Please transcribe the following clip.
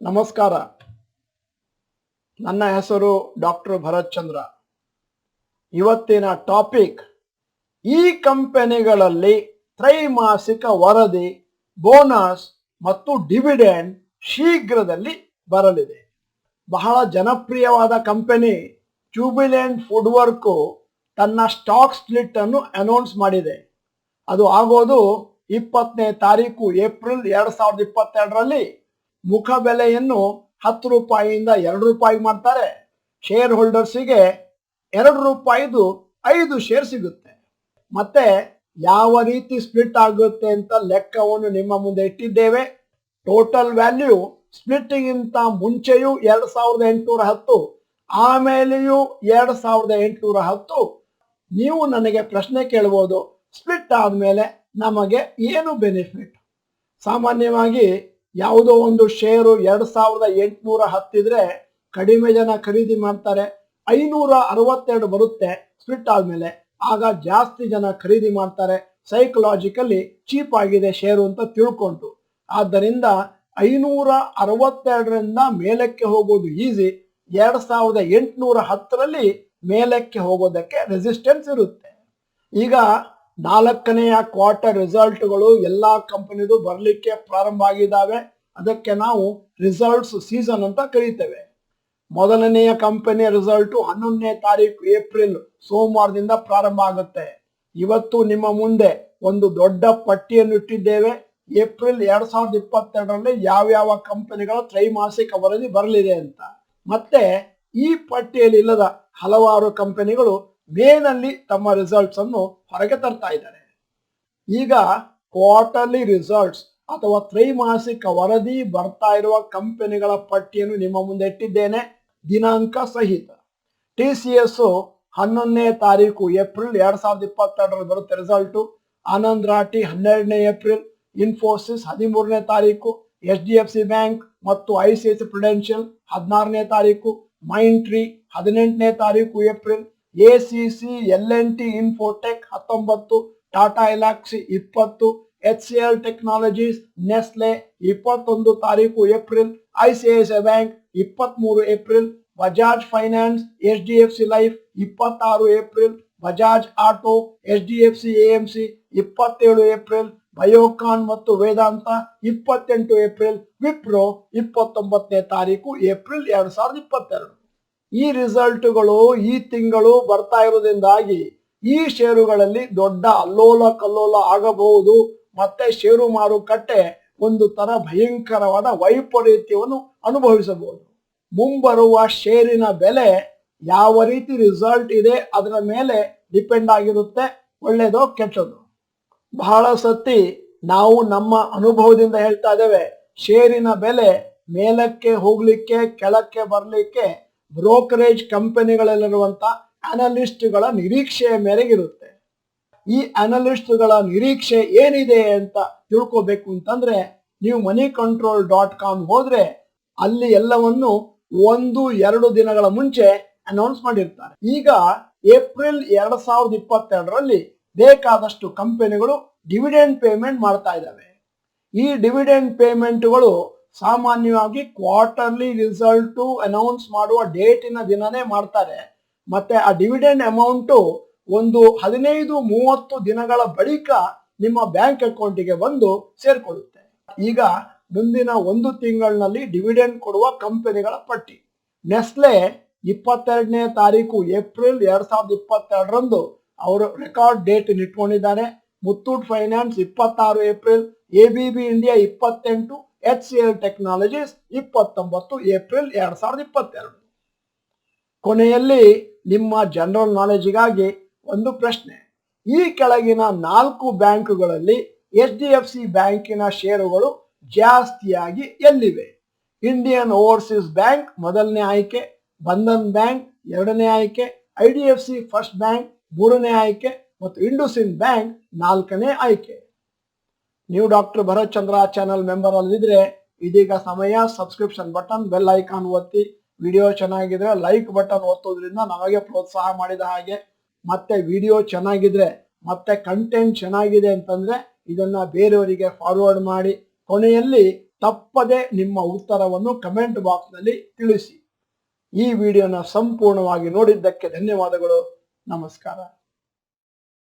ನಮಸ್ಕಾರ. ನನ್ನ ಹೆಸರು ಡಾಕ್ಟರ್ ಭರತ್ ಚಂದ್ರ. ಇವತ್ತಿನ ಟಾಪಿಕ್, ಈ ಕಂಪನಿಗಳಲ್ಲಿ ತ್ರೈಮಾಸಿಕ ವರದಿ, ಬೋನಸ್ ಮತ್ತು ಡಿವಿಡೆಂಡ್ ಶೀಘ್ರದಲ್ಲಿ ಬರಲಿದೆ. ಬಹಳ ಜನಪ್ರಿಯವಾದ ಕಂಪನಿ ಜುಬಿಲೆಂಟ್ ಫುಡ್ ವರ್ಕ್ ತನ್ನ ಸ್ಟಾಕ್ ಸ್ಪ್ಲಿಟ್ ಅನ್ನು ಅನೌನ್ಸ್ ಮಾಡಿದೆ. ಅದು ಆಗೋದು 20ನೇ ತಾರೀಕು ಏಪ್ರಿಲ್ 2022ರಲ್ಲಿ. ಮುಖ ಬೆಲೆಯನ್ನು 10 ರೂಪಾಯಿಯಿಂದ 2 ರೂಪಾಯಿ ಮಾಡ್ತಾರೆ. ಶೇರ್ ಹೋಲ್ಡರ್ಸಿಗೆ 2 ರೂಪಾಯಿದು 5 ಶೇರ್ ಸಿಗುತ್ತೆ. ಮತ್ತೆ ಯಾವ ರೀತಿ ಸ್ಪ್ಲಿಟ್ ಆಗುತ್ತೆ ಅಂತ ಲೆಕ್ಕವನ್ನು ನಿಮ್ಮ ಮುಂದೆ ಇಟ್ಟಿದ್ದೇವೆ. ಟೋಟಲ್ ವ್ಯಾಲ್ಯೂ ಸ್ಪ್ಲಿಟ್ಟಿಂಗ್ ಇಂತ ಮುಂಚೆಯೂ 2810, ಆಮೇಲೆಯೂ 2810. ನೀವು ನನಗೆ ಪ್ರಶ್ನೆ ಕೇಳಬಹುದು, ಸ್ಪ್ಲಿಟ್ ಆದ್ಮೇಲೆ ನಮಗೆ ಏನು ಬೆನಿಫಿಟ್? ಸಾಮಾನ್ಯವಾಗಿ ಯಾವುದೋ ಒಂದು ಶೇರು 2810 ಇದ್ರೆ ಕಡಿಮೆ ಜನ ಖರೀದಿ ಮಾಡ್ತಾರೆ. 562 ಬರುತ್ತೆ ಸ್ಪ್ಲಿಟ್ ಆದ್ಮೇಲೆ, ಆಗ ಜಾಸ್ತಿ ಜನ ಖರೀದಿ ಮಾಡ್ತಾರೆ. ಸೈಕಲಾಜಿಕಲಿ ಚೀಪ್ ಆಗಿದೆ ಶೇರು ಅಂತ ತಿಳ್ಕೊಂಡು. ಆದ್ದರಿಂದ 562ರಿಂದ ಮೇಲಕ್ಕೆ ಹೋಗೋದು ಈಸಿ. 2810ರಲ್ಲಿ ಮೇಲಕ್ಕೆ ಹೋಗೋದಕ್ಕೆ ರೆಸಿಸ್ಟೆನ್ಸ್ ಇರುತ್ತೆ. ಈಗ 4ನೆಯ ಕ್ವಾರ್ಟರ್ ರಿಸಲ್ಟ್ಗಳು ಎಲ್ಲಾ ಕಂಪನಿದು ಬರಲಿಕ್ಕೆ ಪ್ರಾರಂಭ ಆಗಿದ್ದಾವೆ. ಅದಕ್ಕೆ ನಾವು ರಿಸಲ್ಟ್ಸ್ ಸೀಸನ್ ಅಂತ ಕರೀತೇವೆ. ಮೊದಲನೆಯ ಕಂಪನಿಯ ರಿಸಲ್ಟ್ 11ನೇ ತಾರೀಕು ಏಪ್ರಿಲ್ ಸೋಮವಾರದಿಂದ ಪ್ರಾರಂಭ ಆಗುತ್ತೆ. ಇವತ್ತು ನಿಮ್ಮ ಮುಂದೆ ಒಂದು ದೊಡ್ಡ ಪಟ್ಟಿಯನ್ನು ಇಟ್ಟಿದ್ದೇವೆ. ಏಪ್ರಿಲ್ 2022ರಲ್ಲಿ ಯಾವ್ಯಾವ ಕಂಪನಿಗಳ ತ್ರೈಮಾಸಿಕ ವರದಿ ಬರಲಿದೆ ಅಂತ. ಮತ್ತೆ ಈ ಪಟ್ಟಿಯಲ್ಲಿ ಇಲ್ಲದ ಹಲವಾರು ಕಂಪನಿಗಳು ಮೇನಲ್ಲಿ ತಮ್ಮ ರಿಸಲ್ಟ್ಸ್ ಅನ್ನು ಹೊರಗೆ ತರ್ತಾ ಇದ್ದಾರೆ. ಈಗ ಕ್ವಾರ್ಟರ್ಲಿ ರಿಸಲ್ಟ್ಸ್ ಅಥವಾ ತ್ರೈಮಾಸಿಕ ವರದಿ ಬರ್ತಾ ಇರುವ ಕಂಪನಿಗಳ ಪಟ್ಟಿಯನ್ನು ನಿಮ್ಮ ಮುಂದೆ ಇಟ್ಟಿದ್ದೇನೆ, ದಿನಾಂಕ ಸಹಿತ. TCS 11ನೇ ತಾರೀಕು ಏಪ್ರಿಲ್ 2022ರಲ್ಲಿ ಬರುತ್ತೆ ರಿಸಲ್ಟು. ಆನಂದ್ ರಾಠಿ 12ನೇ ಏಪ್ರಿಲ್, ಇನ್ಫೋಸಿಸ್ 13ನೇ ತಾರೀಕು, HDFC ಬ್ಯಾಂಕ್ ಮತ್ತು ICICI ಪ್ರುಡೆನ್ಷಿಯಲ್ 16ನೇ ತಾರೀಕು, ಮೈಂಡ್ ಟ್ರೀ 18ನೇ ತಾರೀಕು April, ACC L&T Infotech 19, Tata Elxsi 20, HCL Technologies, Nestle 21 ತಾರೀಕು April, ICICI bank 23 April, Bajaj finance, HDFC life 26 April, Bajaj auto, HDFC AMC 27 April, Biocon ಮತ್ತು ವೇದಾಂತ 28 ಏಪ್ರಿಲ್, ವಿಪ್ರೋ 29ನೇ ತಾರೀಕು ಏಪ್ರಿಲ್ 2022. ಈ ರಿಸಲ್ಟ್ಗಳು ಈ ತಿಂಗಳು ಬರ್ತಾ ಇರೋದ್ರಿಂದಾಗಿ ಈ ಷೇರುಗಳಲ್ಲಿ ದೊಡ್ಡ ಅಲ್ಲೋಲ ಕಲ್ಲೋಲ ಆಗಬಹುದು. ಮತ್ತೆ ಷೇರು ಮಾರುಕಟ್ಟೆ ಒಂದು ತರ ಭಯಂಕರವಾದ ವೈಪರೀತ್ಯವನ್ನು ಅನುಭವಿಸಬಹುದು. ಮುಂಬರುವ ಷೇರಿನ ಬೆಲೆ ಯಾವ ರೀತಿ ರಿಸಲ್ಟ್ ಇದೆ ಅದರ ಮೇಲೆ ಡಿಪೆಂಡ್ ಆಗಿರುತ್ತೆ, ಒಳ್ಳೆಯದೋ ಕೆಟ್ಟದೋ. ಬಹಳ ಸತಿ ನಾವು ನಮ್ಮ ಅನುಭವದಿಂದ ಹೇಳ್ತಾ ಇದ್ದೇವೆ, ಷೇರಿನ ಬೆಲೆ ಮೇಲಕ್ಕೆ ಹೋಗ್ಲಿಕ್ಕೆ ಕೆಳಕ್ಕೆ ಬರಲಿಕ್ಕೆ ಬ್ರೋಕರೇಜ್ ಕಂಪನಿಗಳಲ್ಲಿರುವಂತ ಅನಲಿಸ್ಟ್ಗಳ ನಿರೀಕ್ಷೆಯ ಮೇರೆಗಿರುತ್ತೆ. ಈ ಅನಲಿಸ್ಟ್ಗಳ ನಿರೀಕ್ಷೆ ಏನಿದೆ ಅಂತ ತಿಳ್ಕೋಬೇಕು ಅಂತಂದ್ರೆ ನೀವು moneycontrol.com ಹೋದ್ರೆ ಅಲ್ಲಿ ಎಲ್ಲವನ್ನು 1-2 ದಿನಗಳ ಮುಂಚೆ ಅನೌನ್ಸ್ ಮಾಡಿರ್ತಾರೆ. ಈಗ ಏಪ್ರಿಲ್ 2022ರಲ್ಲಿ ಬೇಕಾದಷ್ಟು ಕಂಪನಿಗಳು ಡಿವಿಡೆಂಡ್ ಪೇಮೆಂಟ್ ಮಾಡ್ತಾ ಇದ್ದಾವೆ. ಈ ಡಿವಿಡೆಂಡ್ ಪೇಮೆಂಟ್ಗಳು ಸಾಮಾನ್ಯವಾಗಿ ಕ್ವಾರ್ಟರ್ಲಿ ರಿಸಲ್ಟ್ ಅನೌನ್ಸ್ ಮಾಡುವ ಡೇಟಿನ ದಿನನೇ ಮಾಡ್ತಾರೆ. ಮತ್ತೆ ಆ ಡಿವಿಡೆಂಡ್ ಅಮೌಂಟು ಒಂದು 15-30 ದಿನಗಳ ಬಳಿಕ ನಿಮ್ಮ ಬ್ಯಾಂಕ್ ಅಕೌಂಟಿಗೆ ಬಂದು ಸೇರ್ಕೊಳ್ಳುತ್ತೆ. ಈಗ ಮುಂದಿನ 1 ತಿಂಗಳಿನಲ್ಲಿ ಡಿವಿಡೆಂಡ್ ಕೊಡುವ ಕಂಪನಿಗಳ ಪಟ್ಟಿ. ನೆಸ್ಲೆ 22ನೇ ತಾರೀಕು ಏಪ್ರಿಲ್ 2022ರಂದು ಅವರು ರೆಕಾರ್ಡ್ ಡೇಟ್ ಇಟ್ಕೊಂಡಿದ್ದಾರೆ. Muthoot finance 26 April, ABB India 28, HCL technologies 29 April 2022. ಕೊನೆಯಲ್ಲಿ ನಿಮ್ಮ ಜನರಲ್ ನಾಲೆಜ್ಗಾಗಿ ಒಂದು ಪ್ರಶ್ನೆ. ಈ ಕೆಳಗಿನ 4 ಬ್ಯಾಂಕುಗಳಲ್ಲಿ HDFC ಬ್ಯಾಂಕಿನ ಷೇರುಗಳು ಜಾಸ್ತಿಯಾಗಿ ಎಲ್ಲಿವೆ? ಇಂಡಿಯನ್ ಓವರ್ಸೀಸ್ ಬ್ಯಾಂಕ್ ಮೊದಲನೇ ಆಯ್ಕೆ, ಬಂಧನ್ ಬ್ಯಾಂಕ್ 2ನೇ ಆಯ್ಕೆ, IDFC ಫಸ್ಟ್ ಬ್ಯಾಂಕ್ 3ನೇ ಆಯ್ಕೆ ಮತ್ತು ಇಂಡುಸಿನ್ ಬ್ಯಾಂಕ್ 4ನೇ ಆಯ್ಕೆ. ನೀವು ಡಾಕ್ಟರ್ ಭರತ್ ಚಂದ್ರ ಚಾನಲ್ ಮೆಂಬರ್ ಅಲ್ಲಿದ್ರೆ ಇದೀಗ ಸಮಯ. ಸಬ್ಸ್ಕ್ರಿಪ್ಷನ್ ಬಟನ್, ಬೆಲ್ ಐಕಾನ್ ಒತ್ತಿ. ವಿಡಿಯೋ ಚೆನ್ನಾಗಿದ್ರೆ ಲೈಕ್ ಬಟನ್ ಒತ್ತೋದ್ರಿಂದ ನಮಗೆ ಪ್ರೋತ್ಸಾಹ ಮಾಡಿದ ಹಾಗೆ. ಮತ್ತೆ ವಿಡಿಯೋ ಚೆನ್ನಾಗಿದ್ರೆ ಮತ್ತೆ ಕಂಟೆಂಟ್ ಚೆನ್ನಾಗಿದೆ ಅಂತಂದ್ರೆ ಇದನ್ನ ಬೇರೆಯವರಿಗೆ ಫಾರ್ವರ್ಡ್ ಮಾಡಿ. ಕೊನೆಯಲ್ಲಿ ತಪ್ಪದೆ ನಿಮ್ಮ ಉತ್ತರವನ್ನು ಕಮೆಂಟ್ ಬಾಕ್ಸ್ ನಲ್ಲಿ ತಿಳಿಸಿ. ಈ ವಿಡಿಯೋನ ಸಂಪೂರ್ಣವಾಗಿ ನೋಡಿದ್ದಕ್ಕೆ ಧನ್ಯವಾದಗಳು. ನಮಸ್ಕಾರ.